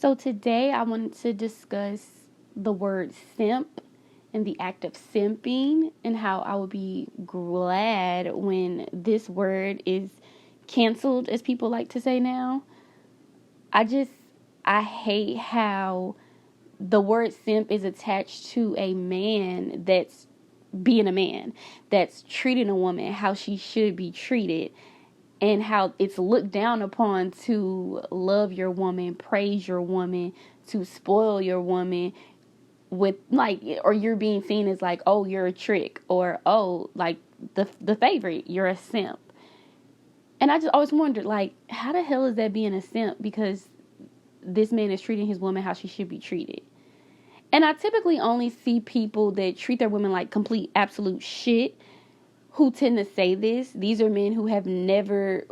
So today I wanted to discuss the word simp and the act of simping and how I would be glad when this word is canceled, as people like to say now. I just, I hate how the word simp is attached to a man that's being a man, that's treating a woman how she should be treated, and how it's looked down upon to love your woman, praise your woman, to spoil your woman with like, or you're being seen as like, oh, you're a trick, or oh, like the favorite, you're a simp. And I just always wondered, like, how the hell is that being a simp? Because this man is treating his woman how she should be treated. And I typically only see people that treat their women like complete absolute shit who tend to say this. These are men who've never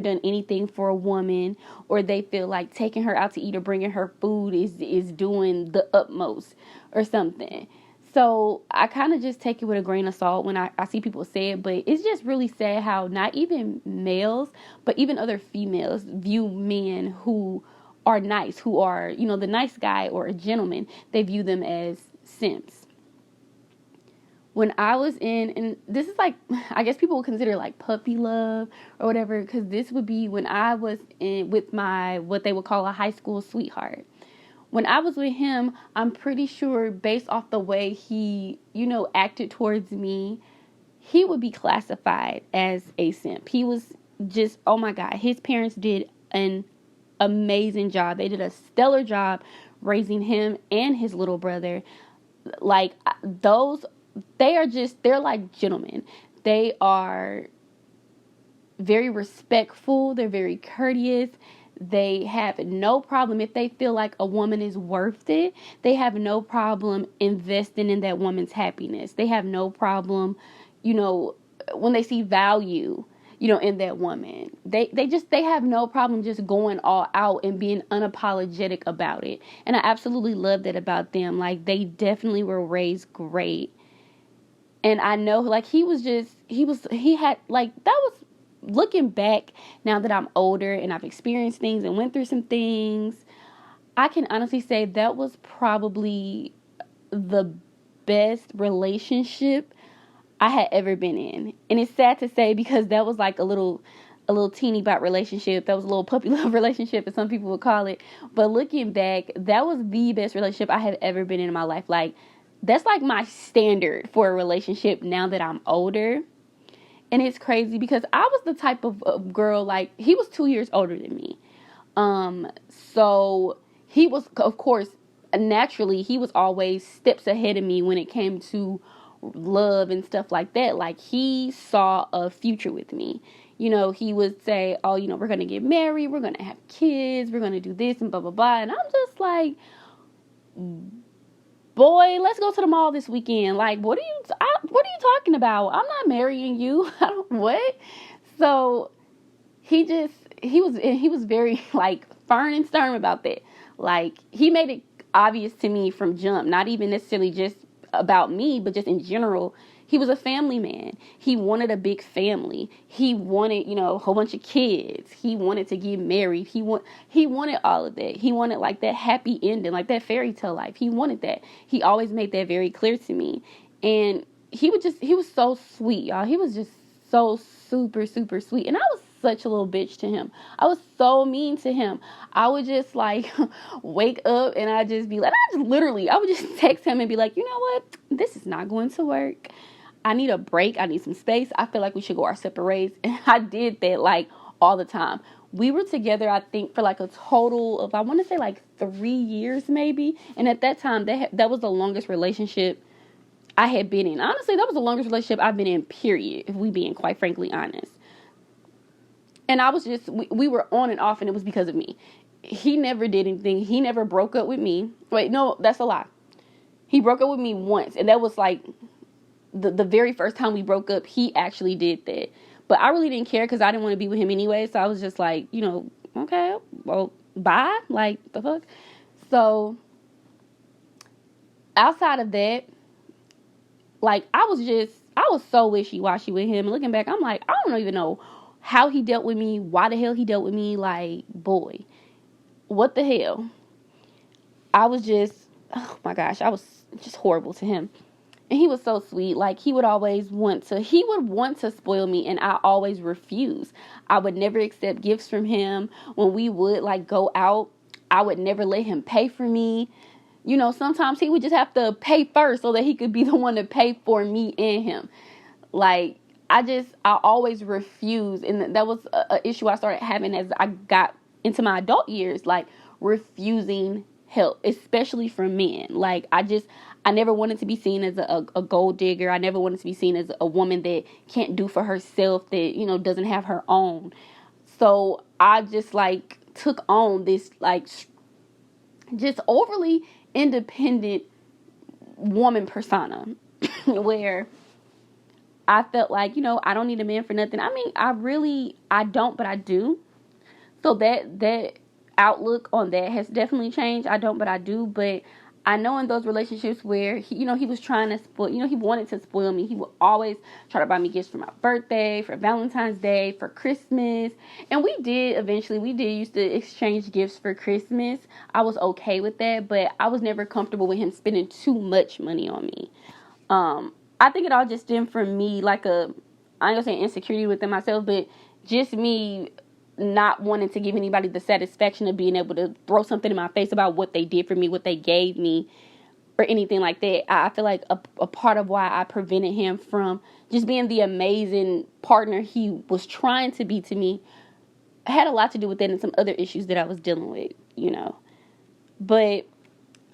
done anything for a woman, or they feel like taking her out to eat or bringing her food is doing the utmost or something. So I kind of just take it with a grain of salt when I see people say it, but it's just really sad how not even males, but even other females view men who are nice, who are, the nice guy or a gentleman, they view them as simps. When I was in, and this is like, I guess people would consider like puppy love or whatever, because this would be when I was in with my, what they would call a high school sweetheart. When I was with him, I'm pretty sure based off the way he, acted towards me, he would be classified as a simp. He was just, oh my God, his parents did an amazing job. They did a stellar job raising him and his little brother. Like those, they're like gentlemen. They are very respectful. They're very courteous. They have no problem if they feel like a woman is worth it. They have no problem investing in that woman's happiness. They have no problem, when they see value, in that woman. They have no problem just going all out and being unapologetic about it. And I absolutely love that about them. Like they definitely were raised great. And I know like he had like that was looking back now that I'm older and I've experienced things and went through some things, I can honestly say that was probably the best relationship I had ever been in. And it's sad to say because that was like a little teeny bot relationship. That was a little puppy love relationship, as some people would call it. But looking back, that was the best relationship I have ever been in my life. Like, that's like my standard for a relationship now that I'm older. And it's crazy because I was the type of girl, like, he was 2 years older than me. So he was, of course, naturally, he was always steps ahead of me when it came to love and stuff like that. Like, he saw a future with me. He would say, oh, we're going to get married, we're going to have kids, we're going to do this and blah, blah, blah. And I'm just like, boy, let's go to the mall this weekend. Like, what are you talking about? I'm not marrying you. I don't, what? So he was very like firm and stern about that. Like, he made it obvious to me from jump, not even necessarily just about me, but just in general. He was a family man. He wanted a big family. He wanted, a whole bunch of kids. He wanted to get married. He wanted all of that. He wanted like that happy ending, like that fairy tale life. He wanted that. He always made that very clear to me. And he was so sweet, y'all. He was just so super, super sweet. And I was such a little bitch to him. I was so mean to him. I would just like wake up and I'd just be like, I would just text him and be like, you know what? This is not going to work. I need a break. I need some space. I feel like we should go our separate ways. And I did that like all the time. We were together, I think, for like a total of, I want to say like 3 years maybe. And at that time, that was the longest relationship I had been in. Honestly, that was the longest relationship I've been in, period, if we being quite frankly honest. And I was just, we were on and off, and it was because of me. He never did anything. He never broke up with me. Wait, no, that's a lie. He broke up with me once, and that was like the very first time we broke up. He actually did that. But I really didn't care because I didn't want to be with him anyway. So I was just like, okay, well, bye. Like, the fuck? So outside of that, like, I was so wishy-washy with him. And looking back, I'm like, I don't even know how he dealt with me, why the hell he dealt with me. Like, boy, what the hell? I was just, oh my gosh, I was just horrible to him. And he was so sweet. Like, he would want to spoil me, and I always refuse. I would never accept gifts from him. When we would like go out, I would never let him pay for me. Sometimes he would just have to pay first so that he could be the one to pay for me and him. Like, I always refuse. And that was a issue I started having as I got into my adult years, like refusing help, especially from men. Like, I never wanted to be seen as a gold digger. I never wanted to be seen as a woman that can't do for herself, that, doesn't have her own. So I just like took on this like just overly independent woman persona where I felt like, I don't need a man for nothing. I mean, I don't, but I do. So that outlook on that has definitely changed. I don't, but I do. But I know in those relationships where he was trying to spoil, he wanted to spoil me. He would always try to buy me gifts for my birthday, for Valentine's Day, for Christmas. And we did used to exchange gifts for Christmas. I was okay with that, but I was never comfortable with him spending too much money on me. I think it all just stemmed from me, like I ain't gonna say insecurity within myself, but just me not wanting to give anybody the satisfaction of being able to throw something in my face about what they did for me, what they gave me, or anything like that. I feel like a part of why I prevented him from just being the amazing partner he was trying to be to me had a lot to do with that and some other issues that I was dealing with. But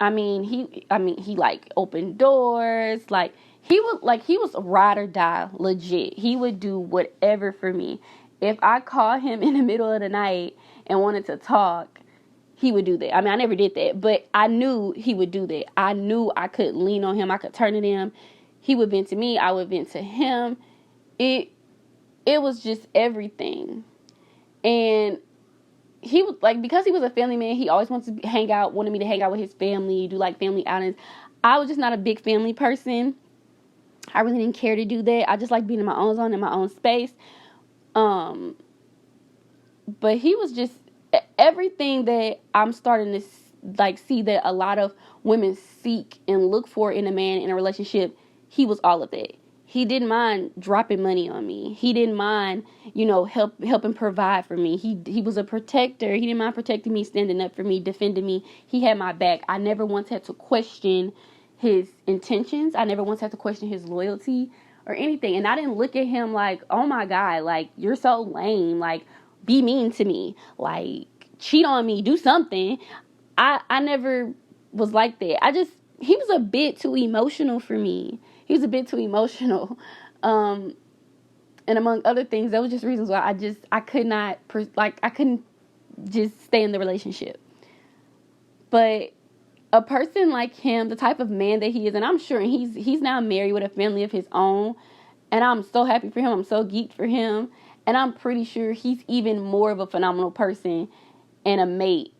he like opened doors, like he was ride or die, legit. He would do whatever for me. If I called him in the middle of the night and wanted to talk, he would do that. I mean, I never did that, but I knew he would do that. I knew I could lean on him. I could turn to him. He would vent to me. I would vent to him. It was just everything. And he was like, because he was a family man, he always wanted me to hang out with his family, do like family outings. I was just not a big family person. I really didn't care to do that. I just like being in my own zone, in my own space. But he was just everything that I'm starting to like see that a lot of women seek and look for in a man in a relationship. He was all of that. He didn't mind dropping money on me. He didn't mind, helping provide for me. He was a protector. He didn't mind protecting me, standing up for me, defending me. He had my back. I never once had to question his intentions. I never once had to question his loyalty or anything. And I didn't look at him like, oh my God, like, you're so lame. Like, be mean to me. Like, cheat on me. Do something. I never was like that. He was a bit too emotional for me. He was a bit too emotional. And among other things, that was just reasons why I couldn't just stay in the relationship. But a person like him, the type of man that he is, and I'm sure he's now married with a family of his own, and I'm so happy for him. I'm so geeked for him. And I'm pretty sure he's even more of a phenomenal person and a mate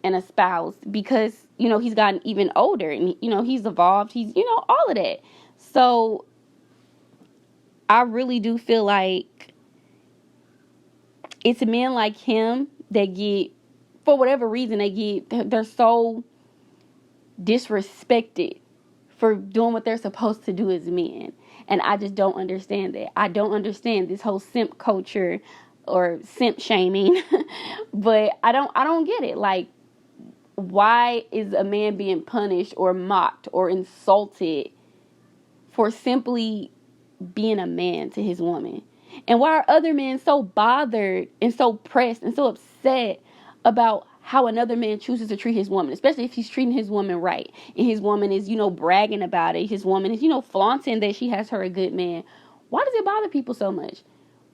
and a spouse because, he's gotten even older and, he's evolved. He's, all of that. So I really do feel like it's men like him that for whatever reason, they're so disrespected for doing what they're supposed to do as men. And I just don't understand that. I don't understand this whole simp culture or simp shaming. But I don't get it. Like, why is a man being punished or mocked or insulted for simply being a man to his woman? And why are other men so bothered and so pressed and so upset about how another man chooses to treat his woman, especially if he's treating his woman right and his woman is, bragging about it. His woman is, flaunting that she has her a good man. Why does it bother people so much?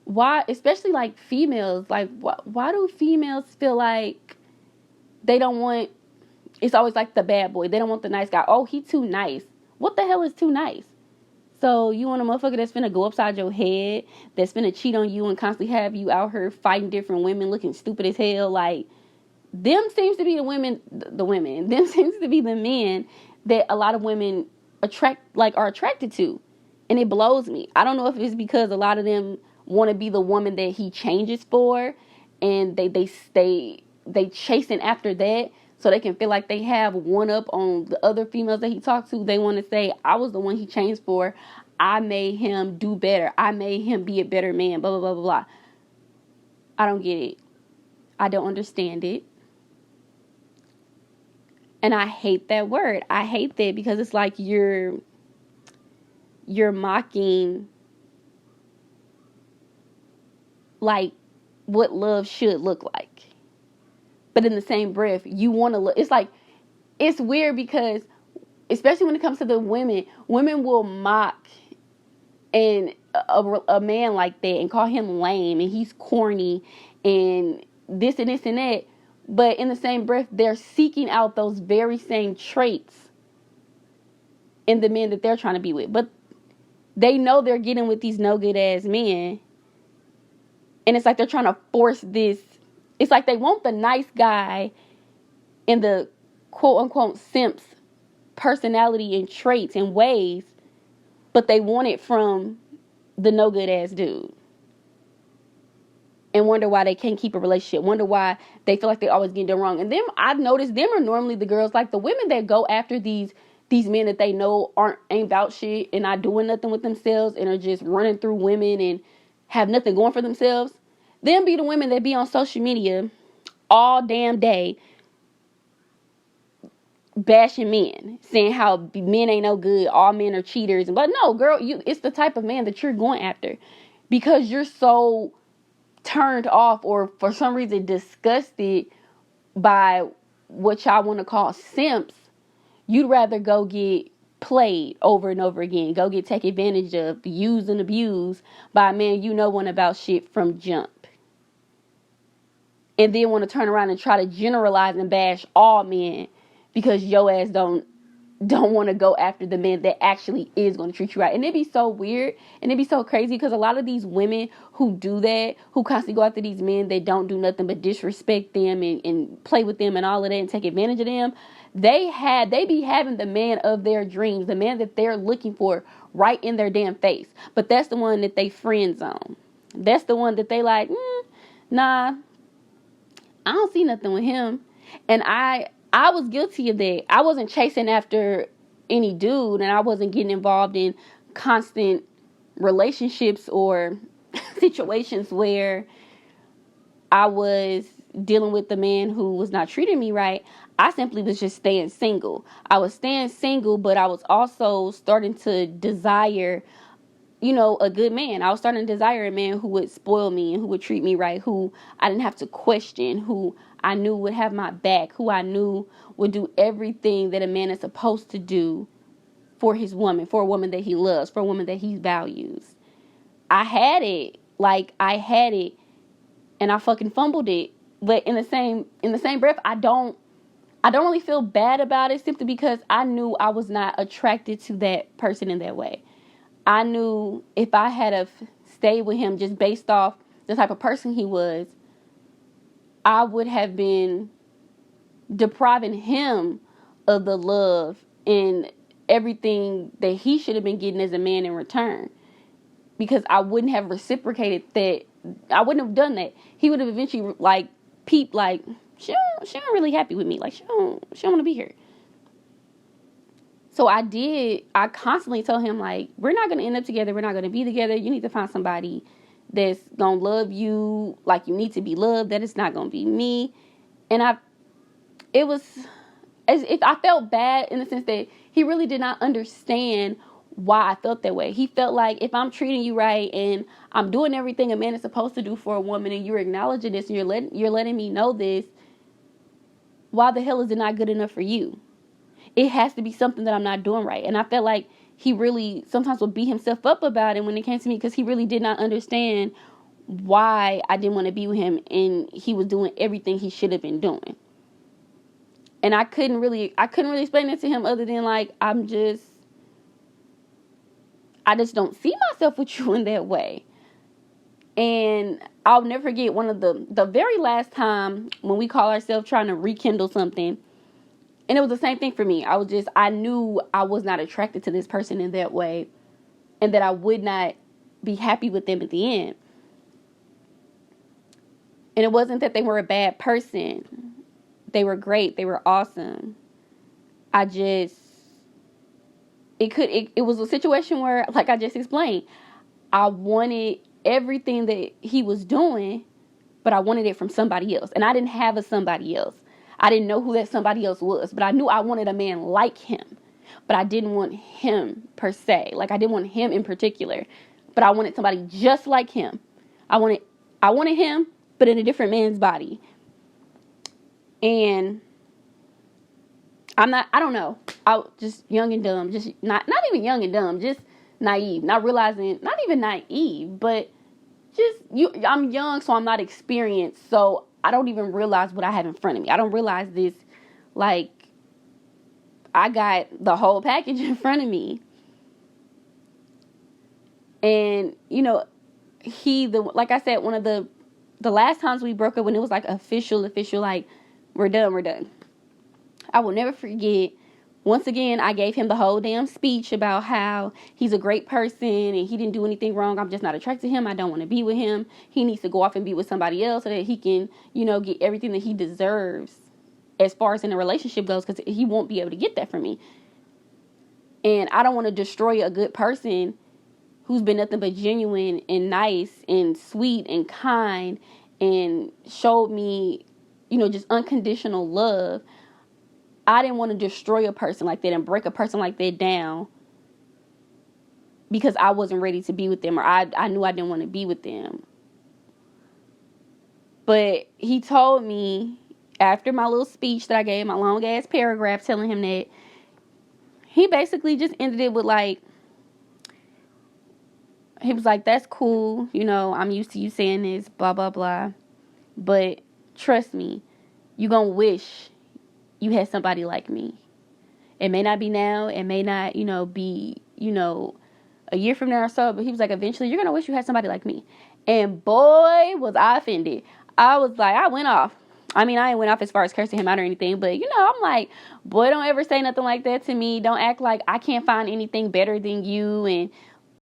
Why, especially like females, like why do females feel like they don't want, it's always like the bad boy. They don't want the nice guy. Oh, he too nice. What the hell is too nice? So you want a motherfucker that's finna go upside your head, that's finna cheat on you and constantly have you out here fighting different women looking stupid as hell. Like, them seems to be them seems to be the men that a lot of women are attracted to. And it blows me. I don't know if it's because a lot of them want to be the woman that he changes for and they chasing after that. so they can feel like they have one up on the other females that he talked to. They want to say, I was the one he changed for. I made him do better. I made him be a better man, blah, blah, blah, blah, blah. I don't get it. I don't understand it. And I hate that word. I hate that because it's like you're mocking like what love should look like. But in the same breath, you want to look. It's like, it's weird because, especially when it comes to the women will mock a man like that and call him lame and he's corny and this and this and that. But in the same breath, they're seeking out those very same traits in the men that they're trying to be with. But they know they're getting with these no good ass men. And it's like they're trying to force this. It's like they want the nice guy in the quote unquote simps personality and traits and ways, but they want it from the no good ass dude. And wonder why they can't keep a relationship. Wonder why they feel like they always get it wrong. And them, I've noticed them are normally the girls, like the women that go after these men that they know ain't about shit and not doing nothing with themselves and are just running through women and have nothing going for themselves. Them be the women that be on social media all damn day bashing men, saying how men ain't no good, all men are cheaters. But no, girl, it's the type of man that you're going after because you're so turned off or for some reason disgusted by what y'all want to call simps. You'd rather go get played over and over again, go get taken advantage of, used and abused by a man you know one about shit from jump, and then want to turn around and try to generalize and bash all men because your ass don't want to go after the man that actually is going to treat you right. And it'd be so weird and it'd be so crazy because a lot of these women who do that, who constantly go after these men that don't do nothing but disrespect them and play with them and all of that and take advantage of them, they be having the man of their dreams, the man that they're looking for right in their damn face. But that's the one that they friend zone. That's the one that they like, nah, I don't see nothing with him. And I was guilty of that. I wasn't chasing after any dude and I wasn't getting involved in constant relationships or situations where I was dealing with the man who was not treating me right. I simply was just staying single. I was staying single, but I was also starting to desire, a good man. I was starting to desire a man who would spoil me and who would treat me right, who I didn't have to question, who I knew would have my back, who I knew would do everything that a man is supposed to do for his woman, for a woman that he loves, for a woman that he values. I had it. I had it and I fucking fumbled it. But in the same breath, I don't really feel bad about it simply because I knew I was not attracted to that person in that way. I knew if I had have stayed with him just based off the type of person he was, I would have been depriving him of the love and everything that he should have been getting as a man in return. Because I wouldn't have reciprocated that. I wouldn't have done that. He would have eventually peeped she don't really happy with me. She don't want to be here. So I constantly told him, we're not going to end up together. We're not going to be together. You need to find somebody that's going to love you like you need to be loved. That it's not going to be me. And it was as if I felt bad in the sense that he really did not understand why I felt that way. He felt like if I'm treating you right and I'm doing everything a man is supposed to do for a woman and you're acknowledging this and you're letting me know this, why the hell is it not good enough for you? It has to be something that I'm not doing right. And I felt like he really sometimes would beat himself up about it when it came to me because he really did not understand why I didn't want to be with him and he was doing everything he should have been doing. And I couldn't really explain it to him other than I just don't see myself with you in that way. And I'll never forget one of the very last time when we call ourselves trying to rekindle something. And it was the same thing for me. I knew I was not attracted to this person in that way and that I would not be happy with them at the end. And it wasn't that they were a bad person. They were great. They were awesome. I just, it was a situation where, like I just explained, I wanted everything that he was doing, but I wanted it from somebody else. And I didn't have a somebody else. I didn't know who that somebody else was, but I knew I wanted a man like him. But I didn't want him per se. Like, I didn't want him in particular, but I wanted somebody just like him. I wanted him, but in a different man's body. And I don't know. I was just young and dumb, just not even young and dumb, just naive, not realizing, not even naive, but I'm young, so I'm not experienced, so I don't even realize what I have in front of me. I don't realize this, like, I got the whole package in front of me. And, like I said, one of the last times we broke up, when it was like official, like, we're done. I will never forget. Once again, I gave him the whole damn speech about how he's a great person and he didn't do anything wrong. I'm just not attracted to him. I don't want to be with him. He needs to go off and be with somebody else so that he can, get everything that he deserves as far as in a relationship goes, because he won't be able to get that from me. And I don't want to destroy a good person who's been nothing but genuine and nice and sweet and kind and showed me, just unconditional love. I didn't want to destroy a person like that and break a person like that down because I wasn't ready to be with them, or I knew I didn't want to be with them. But he told me after my little speech that I gave, my long ass paragraph telling him that, he basically just ended it with he was like, that's cool, I'm used to you saying this, blah, blah, blah. But trust me, you gonna wish you had somebody like me. It may not be now. It may not, be, a year from now or so. But he was like, eventually you're going to wish you had somebody like me. And boy, was I offended. I was like, I went off. I mean, I ain't went off as far as cursing him out or anything. But, I'm like, boy, don't ever say nothing like that to me. Don't act like I can't find anything better than you. And